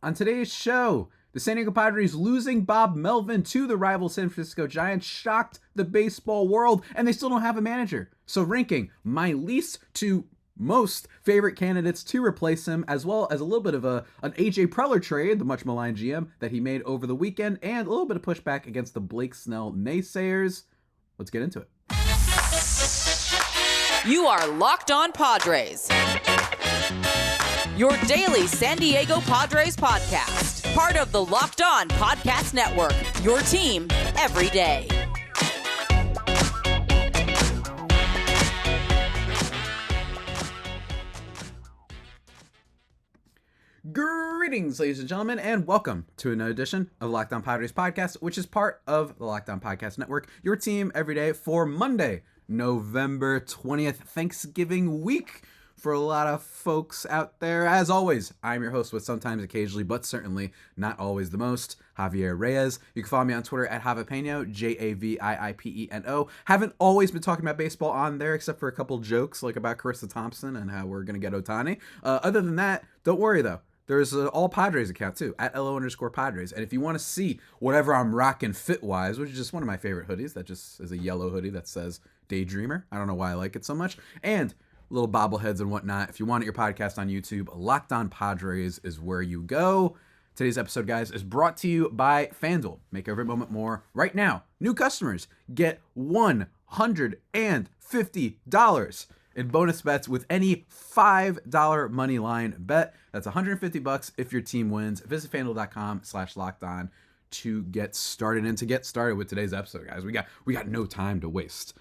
On today's show, the San Diego Padres losing Bob Melvin to the rival San Francisco Giants shocked the baseball world, and they still don't have a manager. So ranking my least to most favorite candidates to replace him, as well as a little bit of an AJ Preller trade, the much maligned GM that he made over the weekend, and a little bit of pushback against the Blake Snell naysayers. Let's get into it. You are Locked On Padres, your daily San Diego Padres podcast. Part of the Locked On Podcast Network, your team every day. Greetings, ladies and gentlemen, and welcome to another edition of Locked On Padres podcast, which is part of the Locked On Podcast Network, your team every day for Monday, November 20th, Thanksgiving week for a lot of folks out there. As always, I'm your host with sometimes, occasionally, but certainly not always the most, Javier Reyes. You can follow me on Twitter at Javipeno, Javiipeno. Haven't always been talking about baseball on there, except for a couple jokes like about Carissa Thompson and how we're going to get Ohtani. Other than that, don't worry though. There's an all Padres account too, at @LO_Padres. And if you want to see whatever I'm rocking fit-wise, which is just one of my favorite hoodies, that just is a yellow hoodie that says Daydreamer. I don't know why I like it so much. And little bobbleheads and whatnot. If you want your podcast on YouTube, Locked On Padres is where you go. Today's episode, guys, is brought to you by FanDuel. Make every moment more. Right now, new customers get $150 in bonus bets with any $5 money line bet. That's $150 if your team wins. Visit FanDuel.com/lockedon to get started. And to get started with today's episode, guys, we got no time to waste.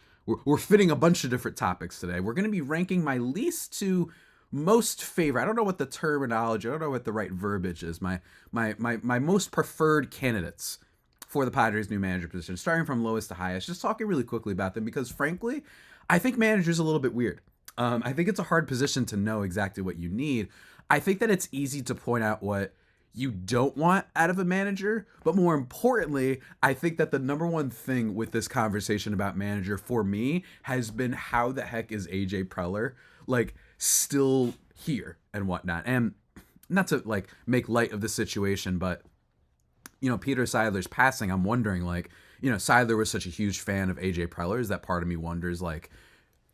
We're fitting a bunch of different topics today. We're going to be ranking my least to most favorite. I don't know what the terminology, I don't know what the right verbiage is. My most preferred candidates for the Padres' new manager position, starting from lowest to highest, just talking really quickly about them because, frankly, I think manager's a little bit weird. I think it's a hard position to know exactly what you need. I think that it's easy to point out what you don't want out of a manager, but more importantly, I think that the number one thing with this conversation about manager for me has been how the heck is AJ Preller still here and whatnot. And not to make light of the situation, but Peter Seidler's passing, I'm wondering Seidler was such a huge fan of AJ Preller's that part of me wonders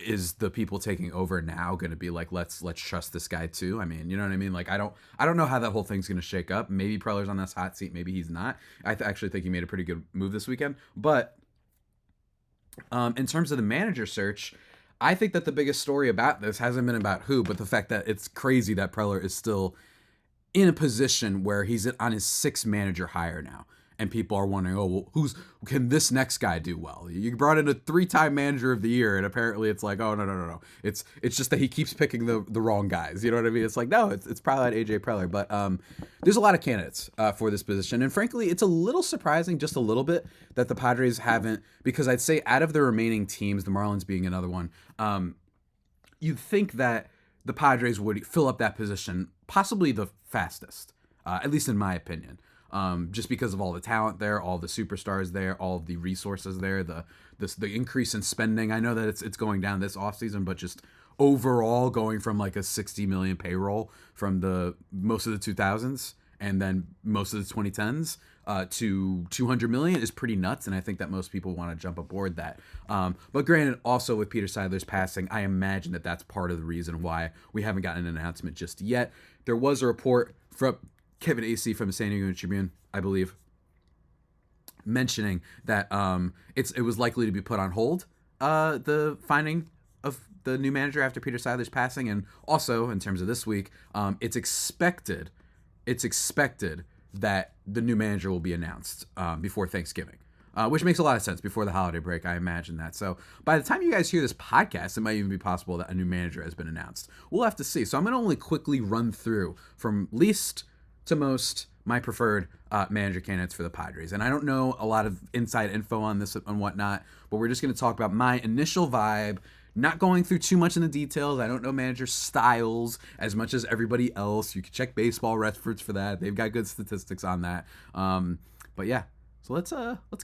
is the people taking over now going to be let's trust this guy too? I mean, you know what I mean? I don't know how that whole thing's going to shake up. Maybe Preller's on this hot seat. Maybe he's not. I actually think he made a pretty good move this weekend. But in terms of the manager search, I think that the biggest story about this hasn't been about who, but the fact that it's crazy that Preller is still in a position where he's on his sixth manager hire now. And people are wondering, can this next guy do well? You brought in a 3-time manager of the year, and apparently it's no. It's just that he keeps picking the wrong guys. You know what I mean? It's no, it's probably not AJ Preller. But there's a lot of candidates for this position. And frankly, it's a little surprising, just a little bit, that the Padres haven't, because I'd say out of the remaining teams, the Marlins being another one, you'd think that the Padres would fill up that position possibly the fastest, at least in my opinion. Just because of all the talent there, all the superstars there, all of the resources there, the increase in spending. I know that it's going down this offseason, but just overall going from a 60 million payroll from the most of the 2000s and then most of the 2010s to 200 million is pretty nuts, and I think that most people want to jump aboard that. But granted, also with Peter Seidler's passing, I imagine that that's part of the reason why we haven't gotten an announcement just yet. There was a report from Kevin AC from the San Diego Tribune, I believe, mentioning that it was likely to be put on hold, the finding of the new manager after Peter Seidler's passing, and also in terms of this week, it's expected that the new manager will be announced before Thanksgiving, which makes a lot of sense, before the holiday break. I imagine that. So by the time you guys hear this podcast, it might even be possible that a new manager has been announced. We'll have to see. So I'm going to only quickly run through from least to most my preferred manager candidates for the Padres. And I don't know a lot of inside info on this and whatnot, but we're just going to talk about my initial vibe, not going through too much in the details. I don't know manager styles as much as everybody else. You can check Baseball Reference for that. They've got good statistics on that. But yeah, so let's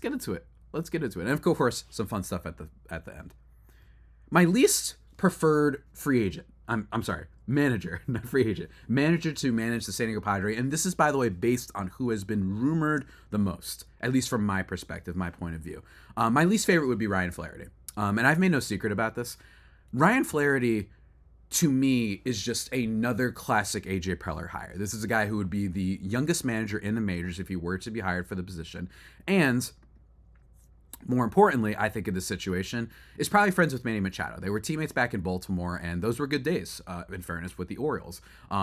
get into it. And of course, some fun stuff at the end. My least preferred free agent I'm sorry, manager, not free agent, manager to manage the San Diego Padres. And this is, by the way, based on who has been rumored the most, at least from my perspective, my point of view. My least favorite would be Ryan Flaherty. And I've made no secret about this. Ryan Flaherty, to me, is just another classic AJ Preller hire. This is a guy who would be the youngest manager in the majors if he were to be hired for the position. And more importantly, I think in this situation, is probably friends with Manny Machado. They were teammates back in Baltimore, and those were good days, in fairness, with the Orioles.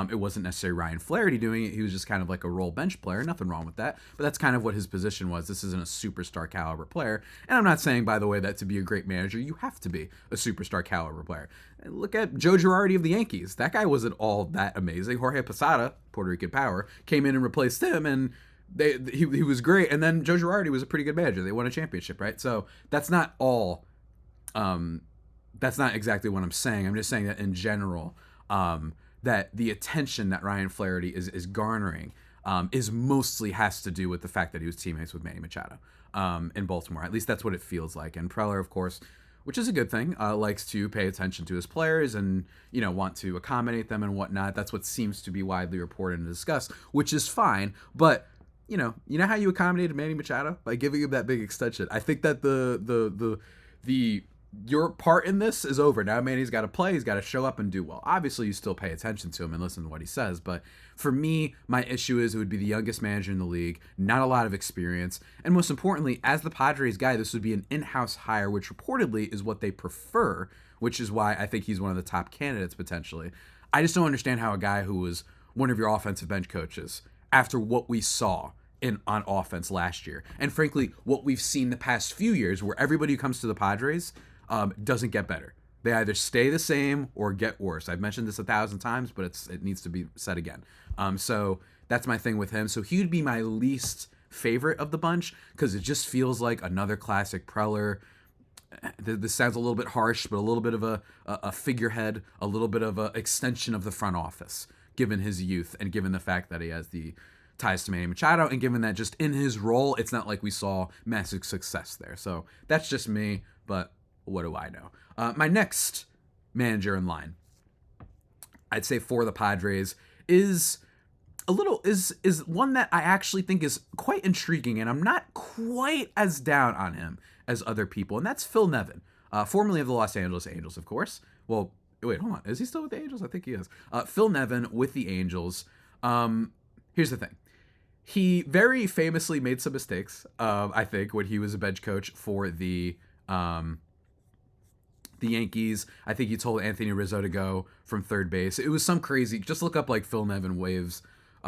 It wasn't necessarily Ryan Flaherty doing it. He was just kind of like a role bench player. Nothing wrong with that. But that's kind of what his position was. This isn't a superstar caliber player. And I'm not saying, by the way, that to be a great manager, you have to be a superstar caliber player. Look at Joe Girardi of the Yankees. That guy wasn't all that amazing. Jorge Posada, Puerto Rican power, came in and replaced him, and he was great. And then Joe Girardi was a pretty good manager. They won a championship, right? So that's not all. That's not exactly what I'm saying. I'm just saying that in general, that the attention that Ryan Flaherty is garnering is mostly has to do with the fact that he was teammates with Manny Machado in Baltimore. At least that's what it feels like. And Preller, of course, which is a good thing, likes to pay attention to his players and, want to accommodate them and whatnot. That's what seems to be widely reported and discussed, which is fine. But you know how you accommodated Manny Machado by giving him that big extension. I think that the your part in this is over. Now Manny's got to play. He's got to show up and do well. Obviously, you still pay attention to him and listen to what he says. But for me, my issue is it would be the youngest manager in the league, not a lot of experience. And most importantly, as the Padres guy, this would be an in-house hire, which reportedly is what they prefer, which is why I think he's one of the top candidates potentially. I just don't understand how a guy who was one of your offensive bench coaches, after what we saw on offense last year, and frankly, what we've seen the past few years, where everybody who comes to the Padres doesn't get better. They either stay the same or get worse. I've mentioned this 1,000 times, but it needs to be said again. So that's my thing with him. So he would be my least favorite of the bunch because it just feels like another classic Preller. This sounds a little bit harsh, but a little bit of a figurehead, a little bit of an extension of the front office, given his youth and given the fact that he has the ties to Manny Machado, and given that just in his role, it's not like we saw massive success there. So that's just me, but what do I know? My next manager in line, I'd say for the Padres, is one that I actually think is quite intriguing, and I'm not quite as down on him as other people, and that's Phil Nevin, formerly of the Los Angeles Angels, of course. Well, wait, hold on. Is he still with the Angels? I think he is. Phil Nevin with the Angels. Here's the thing. He very famously made some mistakes, I think, when he was a bench coach for the Yankees. I think he told Anthony Rizzo to go from third base. It was some crazy. Just look up like Phil Nevin waves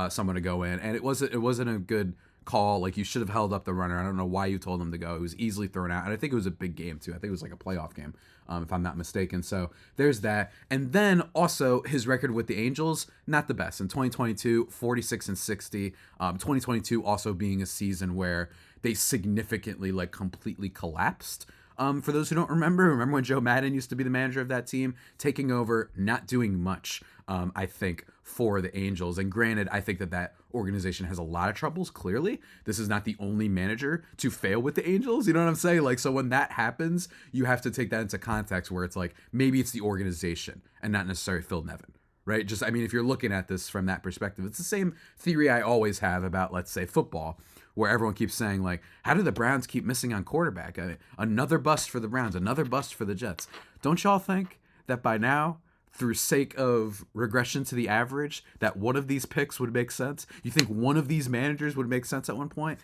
someone to go in, and it wasn't a good call. Like, you should have held up the runner. I don't know why you told him to go. It was easily thrown out, and I think it was a big game too. I think it was like a playoff game, if I'm not mistaken. So there's that. And then also his record with the Angels, not the best. In 2022, 46-60. 2022 also being a season where they significantly, like, completely collapsed. For those who don't remember when Joe Madden used to be the manager of that team, taking over, not doing much, I think, for the Angels. And granted, I think that organization has a lot of troubles, clearly. This is not the only manager to fail with the Angels, you know what I'm saying? Like, so when that happens, you have to take that into context where it's like, maybe it's the organization and not necessarily Phil Nevin, right? Just, I mean, if you're looking at this from that perspective, it's the same theory I always have about, let's say, football, where everyone keeps saying, like, how do the Browns keep missing on quarterback? I mean, another bust for the Browns, another bust for the Jets. Don't y'all think that by now, through sake of regression to the average, that one of these picks would make sense? You think one of these managers would make sense at one point?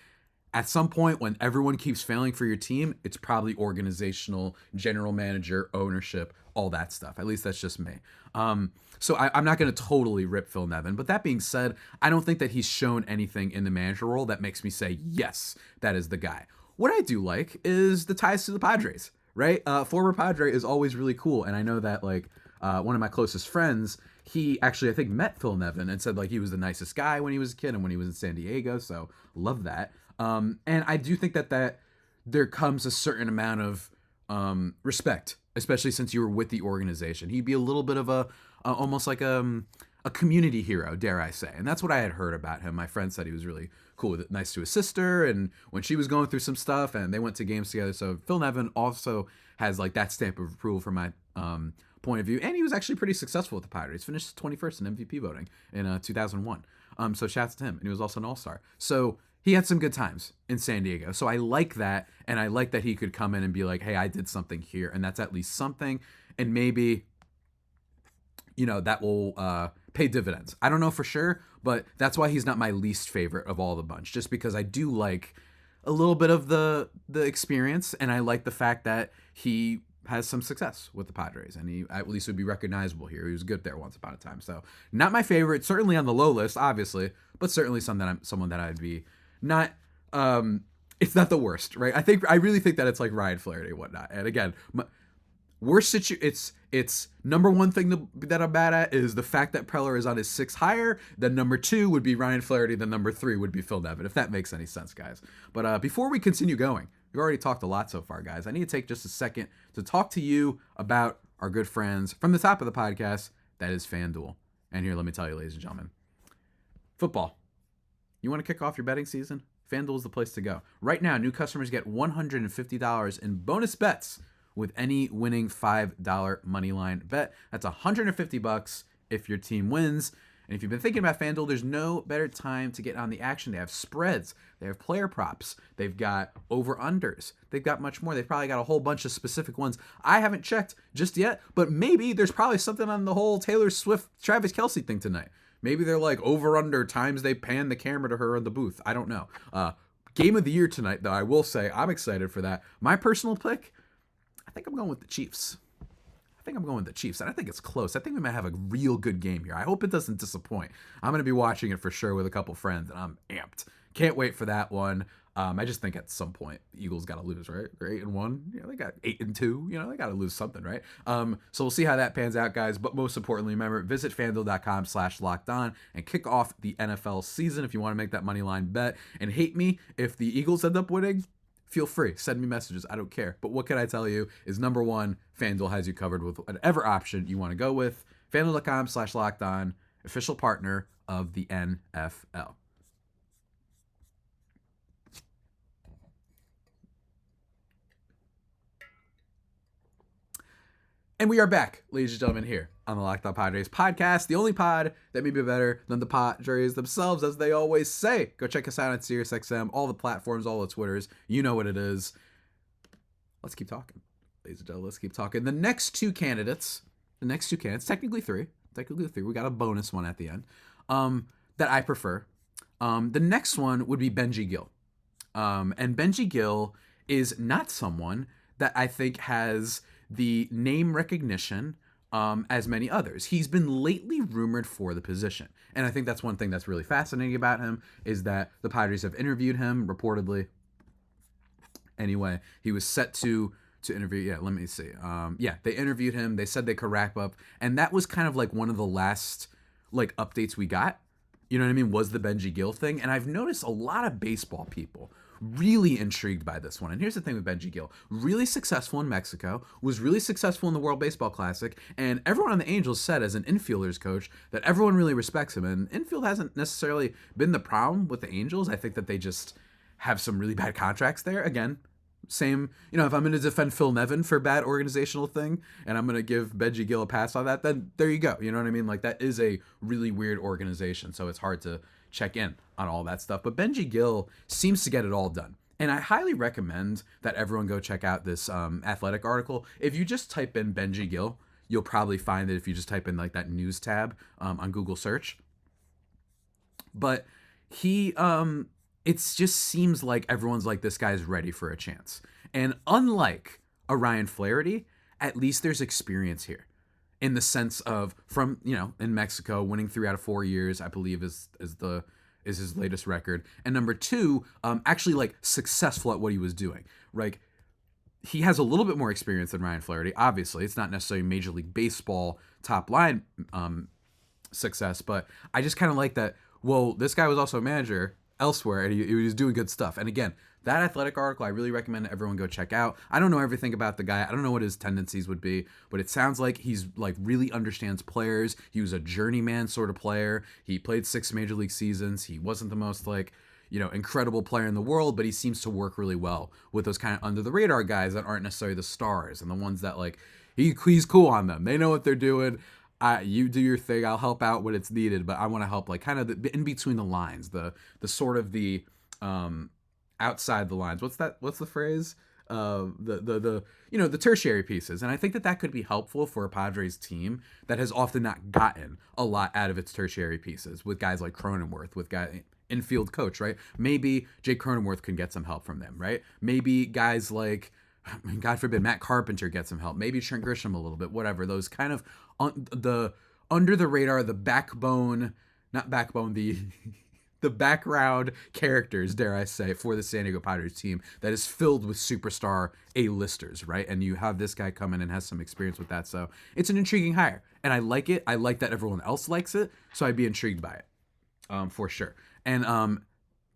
At some point, when everyone keeps failing for your team, it's probably organizational, general manager, ownership, all that stuff. At least that's just me. So I'm not going to totally rip Phil Nevin. But that being said, I don't think that he's shown anything in the manager role that makes me say, yes, that is the guy. What I do like is the ties to the Padres, right? Former Padre is always really cool. And I know that, like, one of my closest friends, he actually, I think, met Phil Nevin and said, like, he was the nicest guy when he was a kid and when he was in San Diego. So love that. And I do think that there comes a certain amount of respect, especially since you were with the organization. He'd be a little bit of almost like a community hero, dare I say. And that's what I had heard about him. My friend said he was really cool with it, nice to his sister, and when she was going through some stuff, and they went to games together. So Phil Nevin also has, like, that stamp of approval from my point of view. And he was actually pretty successful with the Padres. Finished 21st in MVP voting in 2001. So shouts to him. And he was also an all-star. So he had some good times in San Diego. So I like that. And I like that he could come in and be like, hey, I did something here. And that's at least something. And maybe, that will pay dividends. I don't know for sure, but that's why he's not my least favorite of all the bunch. Just because I do like a little bit of the experience, and I like the fact that he has some success with the Padres, and he at least would be recognizable here. He was good there once upon a time. So not my favorite, certainly on the low list, obviously, but certainly someone that I'd be not. It's not the worst, right? I really think that it's like Ryan Flaherty and whatnot. And again, worst it's number one thing that I'm bad at is the fact that Preller is on his 6 higher. Then number 2 would be Ryan Flaherty. Then number 3 would be Phil Nevin, if that makes any sense, guys. But before we continue going, we've already talked a lot so far, guys. I need to take just a second to talk to you about our good friends from the top of the podcast, that is FanDuel. And here, let me tell you, ladies and gentlemen, football. You want to kick off your betting season? FanDuel is the place to go. Right now, new customers get $150 in bonus bets with any winning $5 moneyline bet. That's $150 if your team wins. And if you've been thinking about FanDuel, there's no better time to get on the action. They have spreads, they have player props, they've got over-unders, they've got much more. They've probably got a whole bunch of specific ones. I haven't checked just yet, but maybe there's probably something on the whole Taylor Swift, Travis Kelce thing tonight. Maybe they're like over-under times they pan the camera to her in the booth. I don't know. Game of the year tonight, though, I will say I'm excited for that. My personal pick, I think I'm going with the Chiefs. And I think it's close. I think we might have a real good game here. I hope it doesn't disappoint. I'm going to be watching it for sure with a couple friends, and I'm amped. Can't wait for that one. I just think at some point, the Eagles got to lose, right? They're 8-1. They got 8-2. They got to lose something, right? So we'll see how that pans out, guys. But most importantly, remember, visit FanDuel.com/lockedon and kick off the NFL season if you want to make that money line bet. And hate me if the Eagles end up winning. Feel free. Send me messages. I don't care. But what can I tell you is, number one, FanDuel has you covered with whatever option you want to go with. FanDuel.com/lockedon, official partner of the NFL. And we are back, ladies and gentlemen, here on the Locked On Padres podcast, the only pod that may be better than the Padres themselves, as they always say. Go check us out on SiriusXM, all the platforms, all the Twitters. You know what it is. Let's keep talking, ladies and gentlemen. Let's keep talking. The next two candidates, technically three. We got a bonus one at the end that I prefer. The next one would be Benji Gil. And Benji Gil is not someone that I think has the name recognition as many others. He's been lately rumored for the position. And I think that's one thing that's really fascinating about him, is that the Padres have interviewed him, reportedly. Anyway, he was set to interview. Yeah, let me see. They interviewed him. They said they could wrap up. And that was kind of like one of the last updates we got. You know what I mean? Was the Benji Gil thing. And I've noticed a lot of baseball people really intrigued by this one. And here's the thing with Benji Gil. Really successful in Mexico, was really successful in the World Baseball Classic, and everyone on the Angels said, as an infielders coach, that everyone really respects him. And infield hasn't necessarily been the problem with the Angels. I think that they just have some really bad contracts there. Again, same, if I'm going to defend Phil Nevin for bad organizational thing, and I'm going to give Benji Gil a pass on that, then there you go. You know what I mean? That is a really weird organization, so it's hard to check in on all that stuff. But Benji Gil seems to get it all done. And I highly recommend that everyone go check out this Athletic article. If you just type in Benji Gil, you'll probably find it if you just type in that news tab on Google search. But he, it just seems like everyone's like, this guy's ready for a chance. And unlike a Ryan Flaherty, at least there's experience here. In the sense of, from, in Mexico, winning 3 out of 4 years, I believe is his latest record. And number 2, actually successful at what he was doing. He has a little bit more experience than Ryan Flaherty. Obviously, it's not necessarily Major League Baseball top line success, but I just kind of like that. Well, this guy was also a manager elsewhere, and he was doing good stuff. And again, that Athletic article, I really recommend everyone go check out. I don't know everything about the guy. I don't know what his tendencies would be, but it sounds like he's really understands players. He was a journeyman sort of player. He played 6 major league seasons. He wasn't the most incredible player in the world, but he seems to work really well with those kind of under the radar guys that aren't necessarily the stars, and the ones that He's cool on them. They know what they're doing. You do your thing. I'll help out when it's needed, but I want to help like kind of the in between the lines, the sort of the outside the lines. What's the phrase? The the tertiary pieces. And I think that could be helpful for a Padres team that has often not gotten a lot out of its tertiary pieces with guys like Cronenworth, with guy infield coach, right? Maybe Jake Cronenworth can get some help from them, right? Maybe guys like, God forbid, Matt Carpenter gets some help. Maybe Trent Grisham a little bit, whatever. Those kind of the under the radar, the backbone, not backbone, the background characters, dare I say, for the San Diego Padres team that is filled with superstar A-listers, right? And you have this guy come in and has some experience with that. So it's an intriguing hire. And I like it. I like that everyone else likes it. So I'd be intrigued by it, for sure. And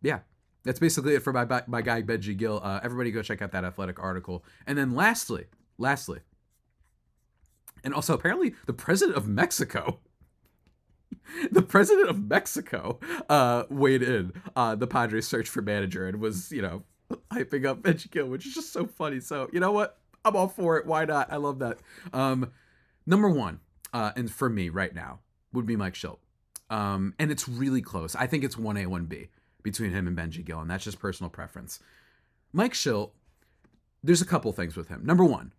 yeah, that's basically it for my guy, Benji Gil. Everybody go check out that Athletic article. And then lastly, and also apparently the president of Mexico, weighed in the Padres search for manager and was, hyping up Benji Gil, which is just so funny. So you know what? I'm all for it. Why not? I love that. Number one, and for me right now, would be Mike Shildt. And it's really close. I think it's 1A, 1B between him and Benji Gil, and that's just personal preference. Mike Shildt, there's a couple things with him. Number one,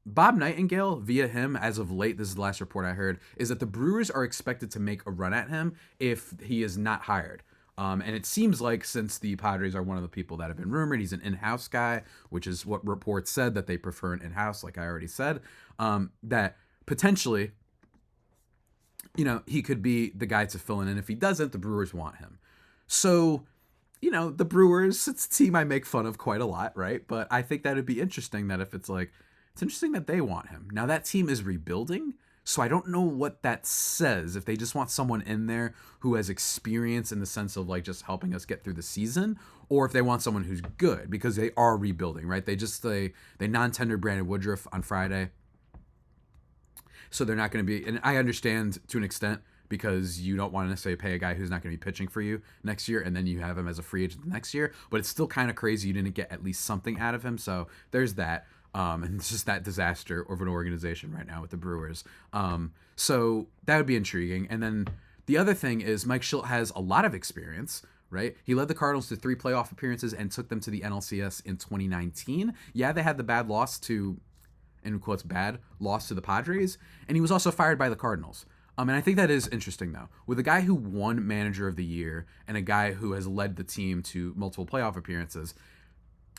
Bob Nightingale, via him, as of late, this is the last report I heard, is that the Brewers are expected to make a run at him if he is not hired. And it seems like, since the Padres are one of the people that have been rumored, he's an in-house guy, which is what reports said, that they prefer an in-house, like I already said, that potentially, he could be the guy to fill in. And if he doesn't, the Brewers want him. So, the Brewers, it's a team I make fun of quite a lot, right? But I think that it'd be interesting that if it's interesting that they want him. Now, that team is rebuilding, so I don't know what that says. If they just want someone in there who has experience in the sense of just helping us get through the season, or if they want someone who's good, because they are rebuilding, right? They non-tendered Brandon Woodruff on Friday, so they're not going to be, and I understand to an extent, because you don't want to necessarily pay a guy who's not going to be pitching for you next year, and then you have him as a free agent the next year. But it's still kind of crazy you didn't get at least something out of him. So there's that. And it's just that disaster of an organization right now with the Brewers. So that would be intriguing. And then the other thing is Mike Shildt has a lot of experience, right? He led the Cardinals to 3 playoff appearances and took them to the NLCS in 2019. Yeah, they had the bad loss to, in quotes, bad loss to the Padres. And he was also fired by the Cardinals. And I think that is interesting, though. With a guy who won Manager of the Year and a guy who has led the team to multiple playoff appearances,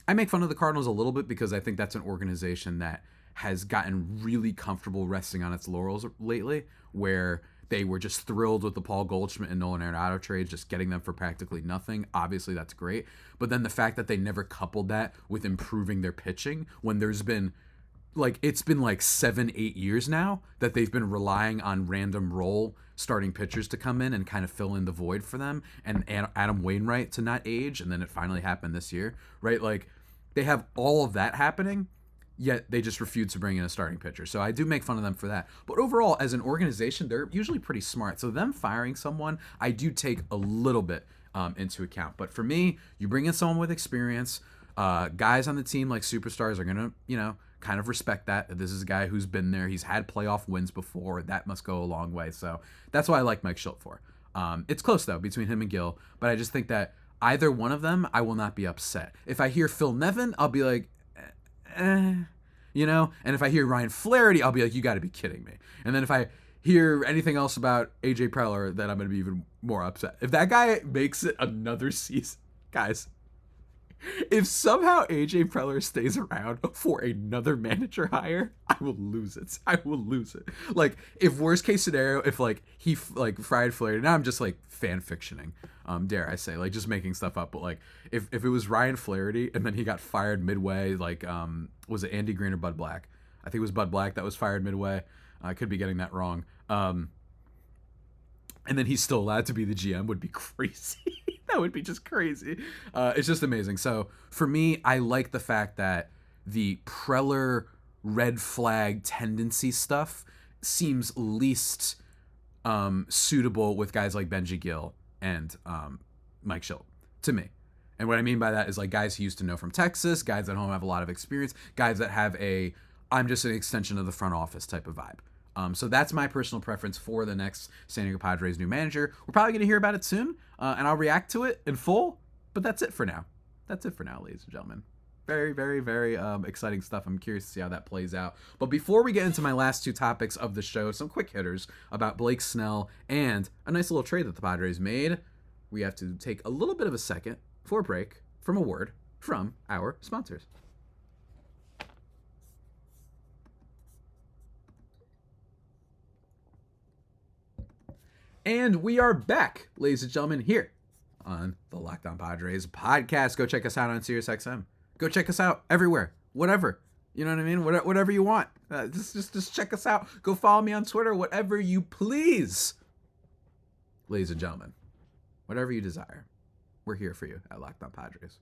I make fun of the Cardinals a little bit because I think that's an organization that has gotten really comfortable resting on its laurels lately, where they were just thrilled with the Paul Goldschmidt and Nolan Arenado trades, just getting them for practically nothing. Obviously, that's great. But then the fact that they never coupled that with improving their pitching, when there's been it's been 7-8 years now that they've been relying on random role starting pitchers to come in and kind of fill in the void for them, and Adam Wainwright to not age, and then it finally happened this year, right? They have all of that happening, yet they just refuse to bring in a starting pitcher. So I do make fun of them for that. But overall, as an organization, they're usually pretty smart. So them firing someone, I do take a little bit into account. But for me, you bring in someone with experience. Guys on the team like superstars are going to, kind of respect that this is a guy who's been there. He's had playoff wins before. That must go a long way. So that's why I like Mike Shildt for. It's close, though, between him and Gil. But I just think that either one of them, I will not be upset. If I hear Phil Nevin, I'll be like, And if I hear Ryan Flaherty, I'll be like, you got to be kidding me. And then if I hear anything else about AJ Preller, then I'm going to be even more upset. If that guy makes it another season, guys, if somehow AJ Preller stays around for another manager hire, I will lose it. If worst case scenario, if he fried Flaherty, now I'm just fan fictioning, dare I say, just making stuff up. But if it was Ryan Flaherty and then he got fired midway, was it Andy Green or Bud Black? I think it was Bud Black that was fired midway. I could be getting that wrong. And then he's still allowed to be the GM, would be crazy. That would be just crazy. It's just amazing. So for me, I like the fact that the Preller red flag tendency stuff seems least suitable with guys like Benji Gil and Mike Shildt, to me. And what I mean by that is guys he used to know from Texas, guys at home have a lot of experience, guys that have a I'm just an extension of the front office type of vibe. So that's my personal preference for the next San Diego Padres new manager. We're probably going to hear about it soon, and I'll react to it in full. But that's it for now. That's it for now, ladies and gentlemen. Very, very, very exciting stuff. I'm curious to see how that plays out. But before we get into my last two topics of the show, some quick hitters about Blake Snell and a nice little trade that the Padres made. We have to take a little bit of a second for a break from a word from our sponsors. And we are back, ladies and gentlemen, here on the Locked On Padres podcast. Go check us out on SiriusXM. Go check us out everywhere, whatever. You know what I mean? Whatever you want. Just check us out. Go follow me on Twitter, whatever you please. Ladies and gentlemen, whatever you desire, we're here for you at Locked On Padres.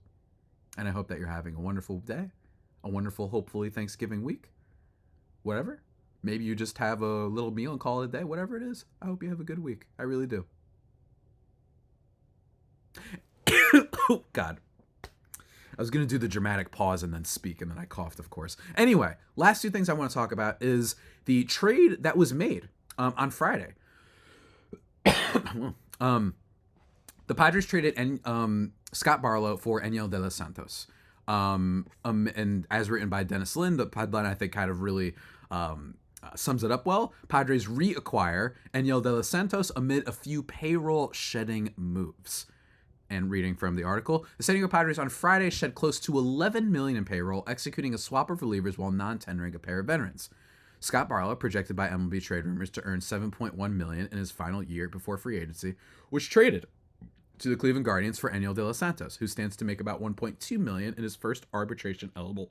And I hope that you're having a wonderful day, a wonderful, hopefully, Thanksgiving week, whatever. Maybe you just have a little meal and call it a day. Whatever it is, I hope you have a good week. I really do. Oh, God. I was going to do the dramatic pause and then speak, and then I coughed, of course. Anyway, last two things I want to talk about is the trade that was made on Friday. The Padres traded Scott Barlow for Enyel De Los Santos. And as written by Dennis Lin, the headline, I think, kind of really sums it up well. Padres reacquire Enyel De Los Santos amid a few payroll-shedding moves. And reading from the article, the San Diego Padres on Friday shed close to $11 million in payroll, executing a swap of relievers while non-tendering a pair of veterans. Scott Barlow, projected by MLB Trade Rumors to earn $7.1 million in his final year before free agency, was traded to the Cleveland Guardians for Enyel De Los Santos, who stands to make about $1.2 million in his first arbitration eligible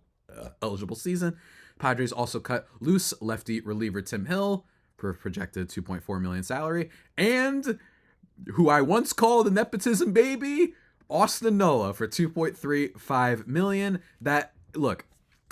season. Padres also cut loose lefty reliever Tim Hill for a projected $2.4 million salary, and who I once called a nepotism baby, Austin Nola, for $2.35 million. That, look,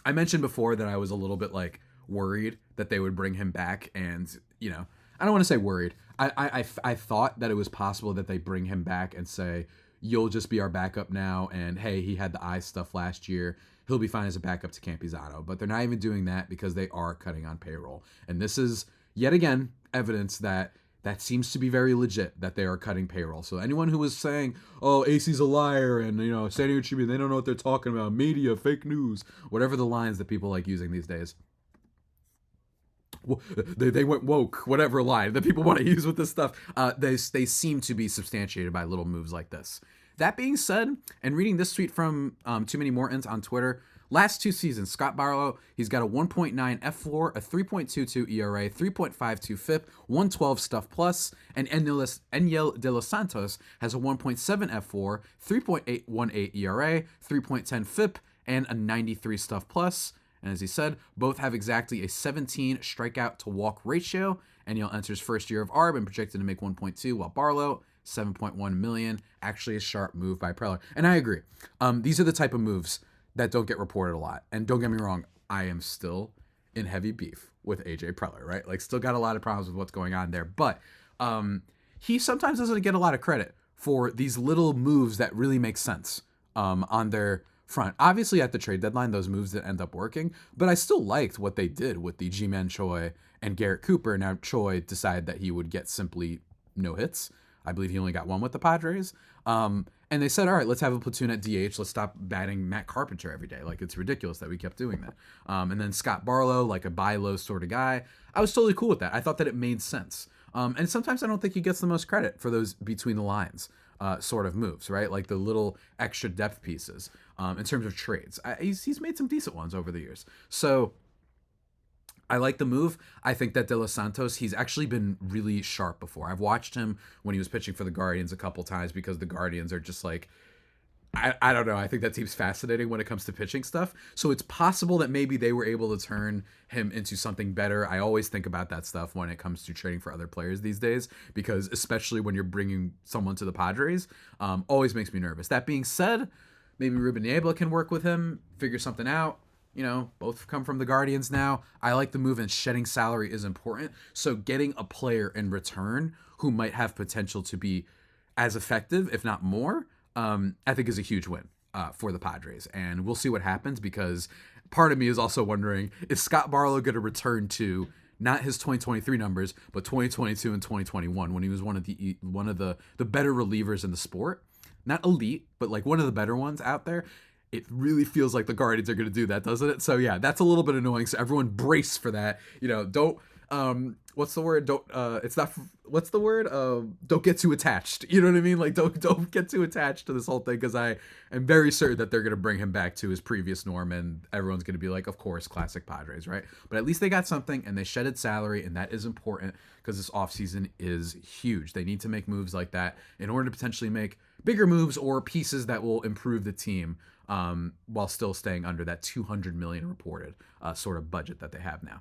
I mentioned before that I was a little bit like worried that they would bring him back, and you know, I don't want to say worried. I thought that it was possible that they bring him back and say, you'll just be our backup now, and hey, he had the eye stuff last year, he'll be fine as a backup to Campizano. But they're not even doing that because they are cutting on payroll, and this is yet again evidence that seems to be very legit, that they are cutting payroll. So anyone who was saying, oh, AC's a liar, and, you know, San Diego Tribune, they don't know what they're talking about, media, fake news, whatever the lines that people like using these days. They went woke, whatever line that people want to use with this stuff. They seem to be substantiated by little moves like this. That being said, and reading this tweet from Too Many Mortons on Twitter, last two seasons, Scott Barlow, he's got a 1.9 F floor, a 3.22 ERA, 3.52 FIP, 112 stuff plus, and Enyel De Los Santos has a 1.7 F floor, 3.818 ERA, 3.10 FIP, and a 93 stuff plus. And as he said, both have exactly a 17 strikeout to walk ratio. Enyel enters first year of ARB and projected to make 1.2, while Barlow, 7.1 million. Actually a sharp move by Preller. And I agree. These are the type of moves that don't get reported a lot. And don't get me wrong, I am still in heavy beef with AJ Preller, right? Like, still got a lot of problems with what's going on there. But he sometimes doesn't get a lot of credit for these little moves that really make sense on their front. Obviously, at the trade deadline, those moves didn't end up working, but I still liked what they did with the G-Man Choi and Garrett Cooper. Now, Choi decided that he would get simply no hits. I believe he only got one with the Padres. And they said, all right, let's have a platoon at DH. Let's stop batting Matt Carpenter every day. Like, it's ridiculous that we kept doing that. And then Scott Barlow, like a buy low sort of guy. I was totally cool with that. I thought that it made sense. And sometimes I don't think he gets the most credit for those between the lines sort of moves, right? Like the little extra depth pieces in terms of trades. He's made some decent ones over the years. So I like the move. I think that De Los Santos, he's actually been really sharp before. I've watched him when he was pitching for the Guardians a couple times because the Guardians are just like, I don't know. I think that team's fascinating when it comes to pitching stuff. So it's possible that maybe they were able to turn him into something better. I always think about that stuff when it comes to trading for other players these days, because especially when you're bringing someone to the Padres, always makes me nervous. That being said, maybe Ruben Niebla can work with him, figure something out. You know, both come from the Guardians now. I like the move, and shedding salary is important. So getting a player in return who might have potential to be as effective, if not more, I think is a huge win for the Padres. And we'll see what happens, because part of me is also wondering, is Scott Barlow going to return to not his 2023 numbers, but 2022 and 2021 when he was one of the better relievers in the sport? Not elite, but like one of the better ones out there. It really feels like the Guardians are going to do that, doesn't it? So yeah, that's a little bit annoying. So everyone brace for that. Don't what's the word? It's not. What's the word? Don't get too attached. You know what I mean? Like don't get too attached to this whole thing, because I am very certain that they're going to bring him back to his previous norm, and everyone's going to be like, of course, classic Padres, right? But at least they got something, and they shedded salary, and that is important because this offseason is huge. They need to make moves like that in order to potentially make bigger moves or pieces that will improve the team, while still staying under that $200 million reported sort of budget that they have now.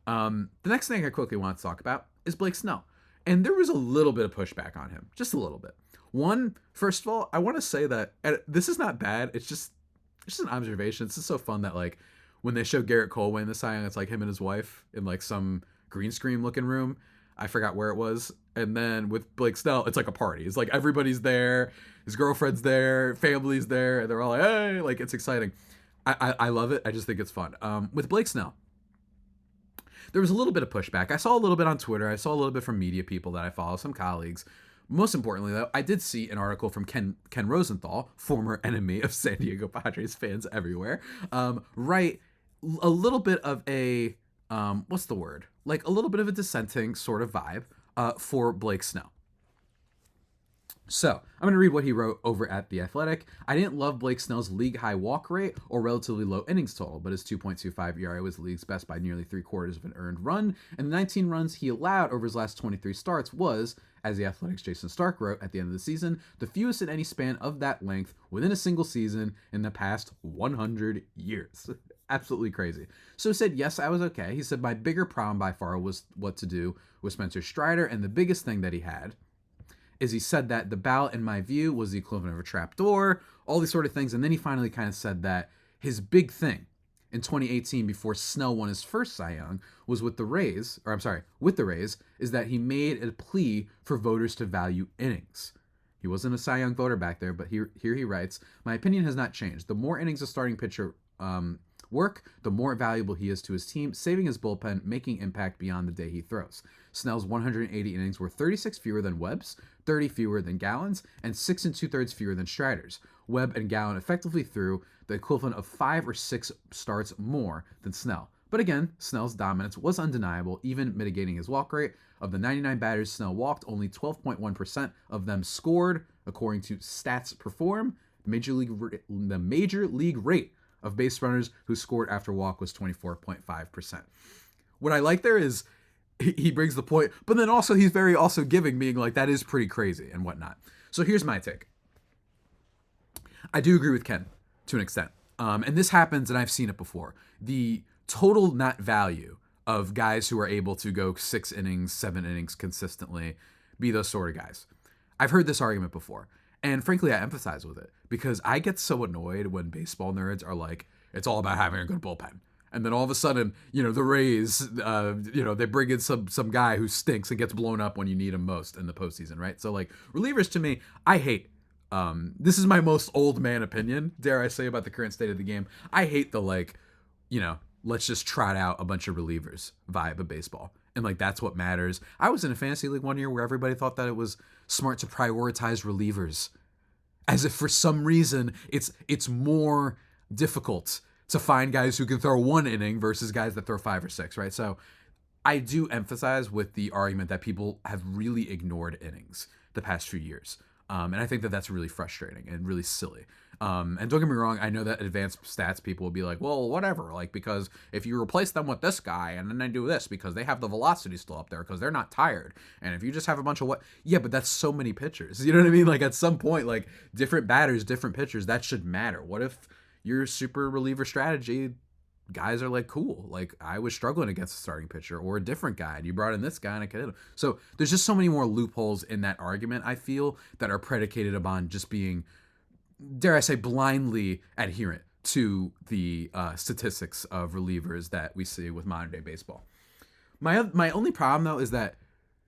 The next thing I quickly want to talk about is Blake Snell. And there was a little bit of pushback on him, just a little bit. First of all, I want to say that this is not bad. It's just an observation. It's just so fun that like when they show Garrett Cole winning the Cy Young, it's like him and his wife in like some green screen looking room. I forgot where it was. And then with Blake Snell, it's like a party. It's like everybody's there. His girlfriend's there. Family's there. And they're all like, hey, like it's exciting. I love it. I just think it's fun. With Blake Snell, there was a little bit of pushback. I saw a little bit on Twitter. I saw a little bit from media people that I follow, some colleagues. Most importantly, though, I did see an article from Ken Rosenthal, former enemy of San Diego Padres fans everywhere, write a little bit of a, what's the word? Like a little bit of a dissenting sort of vibe for Blake Snell. So I'm going to read what he wrote over at The Athletic. I didn't love Blake Snell's league-high walk rate or relatively low innings total, but his 2.25 ERA was the league's best by nearly 3/4 of an earned run, and the 19 runs he allowed over his last 23 starts was, as The Athletic's Jason Stark wrote at the end of the season, the fewest in any span of that length within a single season in the past 100 years. Absolutely crazy. So he said, yes, I was okay. He said, my bigger problem by far was what to do with Spencer Strider, and the biggest thing that he had is he said that the ballot, in my view, was the equivalent of a trap door, all these sort of things. And then he finally kind of said that his big thing in 2018, before Snell won his first Cy Young, was with the Rays, is that he made a plea for voters to value innings. He wasn't a Cy Young voter back there, but here he writes, my opinion has not changed. The more innings a starting pitcher work, the more valuable he is to his team, saving his bullpen, making impact beyond the day he throws. Snell's 180 innings were 36 fewer than Webb's, 30 fewer than Gallen's, and 6 2/3 fewer than Strider's. Webb and Gallen effectively threw the equivalent of 5 or 6 starts more than Snell. But again, Snell's dominance was undeniable, even mitigating his walk rate. Of the 99 batters Snell walked, only 12.1% of them scored, according to Stats Perform. The major league rate of base runners who scored after walk was 24.5%. What I like there is he brings the point, but then also he's very also giving, being like, that is pretty crazy and whatnot. So here's my take. I do agree with Ken to an extent. And this happens, and I've seen it before. The total net value of guys who are able to go 6 innings, 7 innings consistently, be those sort of guys. I've heard this argument before. And frankly, I empathize with it because I get so annoyed when baseball nerds are like, it's all about having a good bullpen. And then all of a sudden, the Rays, they bring in some guy who stinks and gets blown up when you need him most in the postseason, right? So like relievers to me, I hate. This is my most old man opinion, dare I say, about the current state of the game. I hate the let's just trot out a bunch of relievers vibe of baseball. And like, that's what matters. I was in a fantasy league one year where everybody thought that it was smart to prioritize relievers, as if for some reason it's more difficult to find guys who can throw 1 inning versus guys that throw 5 or 6, right? So I do emphasize with the argument that people have really ignored innings the past few years. And I think that that's really frustrating and really silly. And don't get me wrong, I know that advanced stats people will be like, well, whatever, like, because if you replace them with this guy and then they do this because they have the velocity still up there because they're not tired. And if you just have a bunch of yeah, but that's so many pitchers. You know what I mean? Like at some point, like different batters, different pitchers, that should matter. What if your super reliever strategy, guys are like, cool, like I was struggling against a starting pitcher or a different guy, and you brought in this guy and I could hit him. So there's just so many more loopholes in that argument, I feel, that are predicated upon just being, dare I say, blindly adherent to the statistics of relievers that we see with modern day baseball. My only problem though is that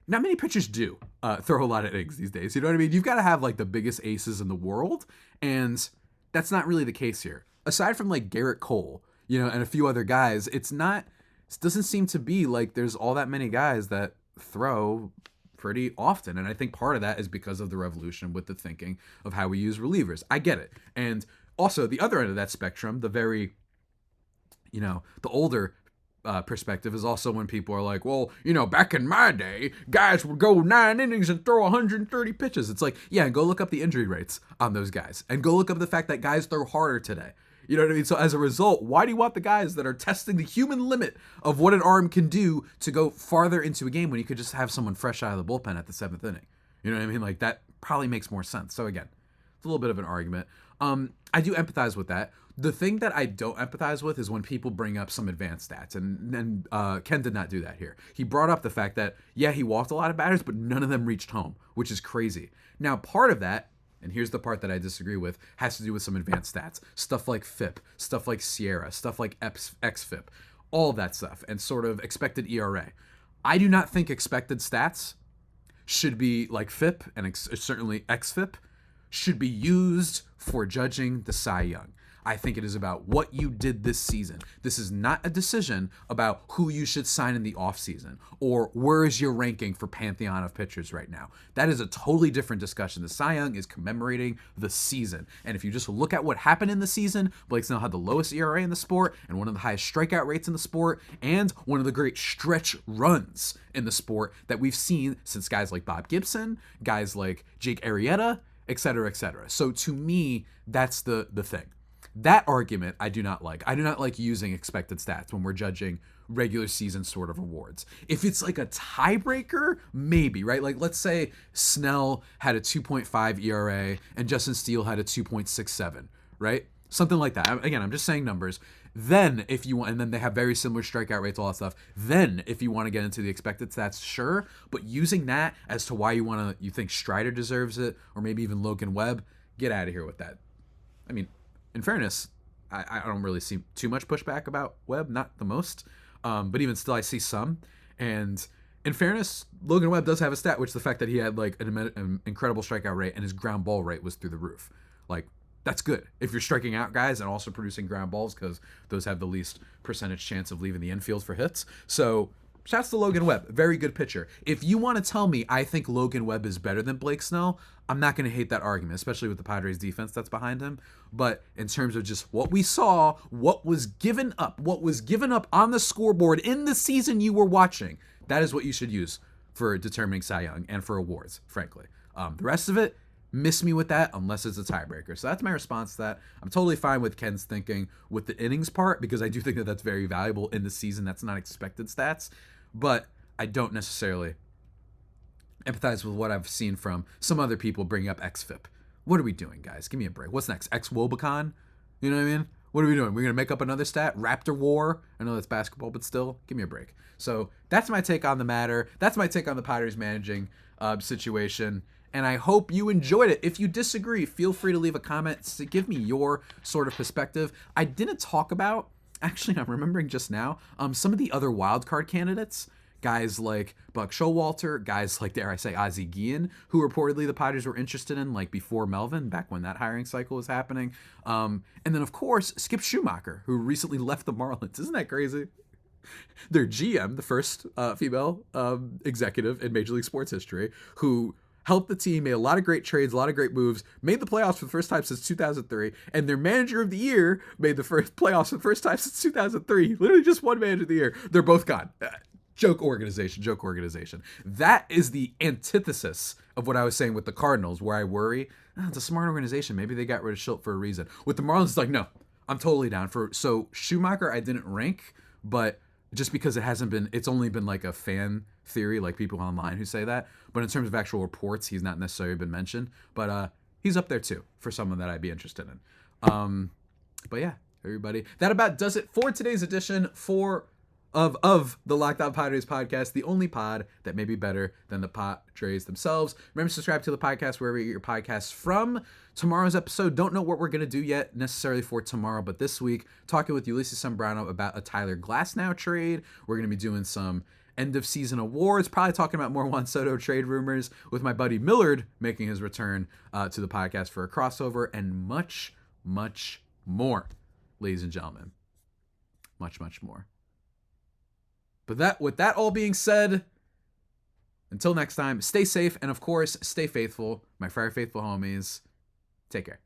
not many pitchers do throw a lot of innings these days. You know what I mean? You've got to have like the biggest aces in the world, and that's not really the case here. Aside from like Garrett Cole, and a few other guys. It doesn't seem to be like there's all that many guys that throw pretty often. And I think part of that is because of the revolution with the thinking of how we use relievers. I get it. And also the other end of that spectrum, the very, the older perspective is also when people are like, well, back in my day, guys would go 9 innings and throw 130 pitches. It's like, yeah, and go look up the injury rates on those guys and go look up the fact that guys throw harder today. You know what I mean? So as a result, why do you want the guys that are testing the human limit of what an arm can do to go farther into a game when you could just have someone fresh out of the bullpen at the 7th inning? You know what I mean? Like, that probably makes more sense. So again, it's a little bit of an argument. I do empathize with that. The thing that I don't empathize with is when people bring up some advanced stats, and Ken did not do that here. He brought up the fact that, yeah, he walked a lot of batters, but none of them reached home, which is crazy. Now, part of that, and here's the part that I disagree with, has to do with some advanced stats. Stuff like FIP, stuff like Sierra, stuff like XFIP, all of that stuff, and sort of expected ERA. I do not think expected stats should be like FIP, and certainly XFIP, should be used for judging the Cy Young. I think it is about what you did this season. This is not a decision about who you should sign in the offseason or where is your ranking for pantheon of pitchers right now. That is a totally different discussion. The Cy Young is commemorating the season. And if you just look at what happened in the season, Blake Snell had the lowest ERA in the sport and one of the highest strikeout rates in the sport and one of the great stretch runs in the sport that we've seen since guys like Bob Gibson, guys like Jake Arrieta, et cetera, et cetera. So to me, that's the thing. That argument I do not like. I do not like using expected stats when we're judging regular season sort of awards. If it's like a tiebreaker, maybe, right? Like, let's say Snell had a 2.5 ERA and Justin Steele had a 2.67, right? Something like that. Again, I'm just saying numbers. Then if you want, and then they have very similar strikeout rates, all that stuff. Then if you want to get into the expected stats, sure. But using that as to why you think Strider deserves it, or maybe even Logan Webb, get out of here with that. I mean, in fairness, I don't really see too much pushback about Webb, not the most, but even still, I see some. And in fairness, Logan Webb does have a stat, which is the fact that he had like an incredible strikeout rate and his ground ball rate was through the roof. Like, that's good if you're striking out guys and also producing ground balls, because those have the least percentage chance of leaving the infield for hits. So shouts to Logan Webb, very good pitcher. If you want to tell me I think Logan Webb is better than Blake Snell, I'm not going to hate that argument, especially with the Padres defense that's behind him. But in terms of just what we saw, what was given up on the scoreboard in the season you were watching, that is what you should use for determining Cy Young and for awards, frankly. The rest of it, miss me with that unless it's a tiebreaker. So that's my response to that. I'm totally fine with Ken's thinking with the innings part, because I do think that that's very valuable in the season. That's not expected stats, but I don't necessarily empathize with what I've seen from some other people bringing up XFIP. What are we doing, guys? Give me a break. What's next? X-Wobicon? You know what I mean? What are we doing? We're going to make up another stat? Raptor War? I know that's basketball, but still, give me a break. So that's my take on the matter. That's my take on the Padres managing situation. And I hope you enjoyed it. If you disagree, feel free to leave a comment to give me your sort of perspective. I didn't talk about, actually, I'm remembering just now, some of the other wildcard candidates. Guys like Buck Showalter, guys like, dare I say, Ozzie Guillen, who reportedly the Padres were interested in, like before Melvin, back when that hiring cycle was happening. And then, of course, Skip Schumacher, who recently left the Marlins. Isn't that crazy? Their GM, the first female executive in Major League Sports history, who helped the team, made a lot of great trades, a lot of great moves, made the playoffs for the first time since 2003, and their manager of the year made the first playoffs for the first time since 2003. Literally just one manager of the year. They're both gone. Joke organization. That is the antithesis of what I was saying with the Cardinals, where I worry, it's a smart organization. Maybe they got rid of Schilt for a reason. With the Marlins, it's like, no, I'm totally down for. So Schumacher, I didn't rank, but just because it's only been like a fan theory, like people online who say that. But in terms of actual reports, he's not necessarily been mentioned. But he's up there too for someone that I'd be interested in. But yeah, everybody, that about does it for today's edition of the Locked On Padres podcast, the only pod that may be better than the Padres themselves. Remember to subscribe to the podcast wherever you get your podcasts from. Tomorrow's episode, don't know what we're going to do yet necessarily for tomorrow, but this week, talking with Ulysses Sembrano about a Tyler Glasnow trade. We're going to be doing some end of season awards, probably talking about more Juan Soto trade rumors with my buddy Millard making his return to the podcast for a crossover, and much, much more, ladies and gentlemen. much, much more. But with that all being said, until next time, stay safe and, of course, stay faithful. My Friar Faithful homies, take care.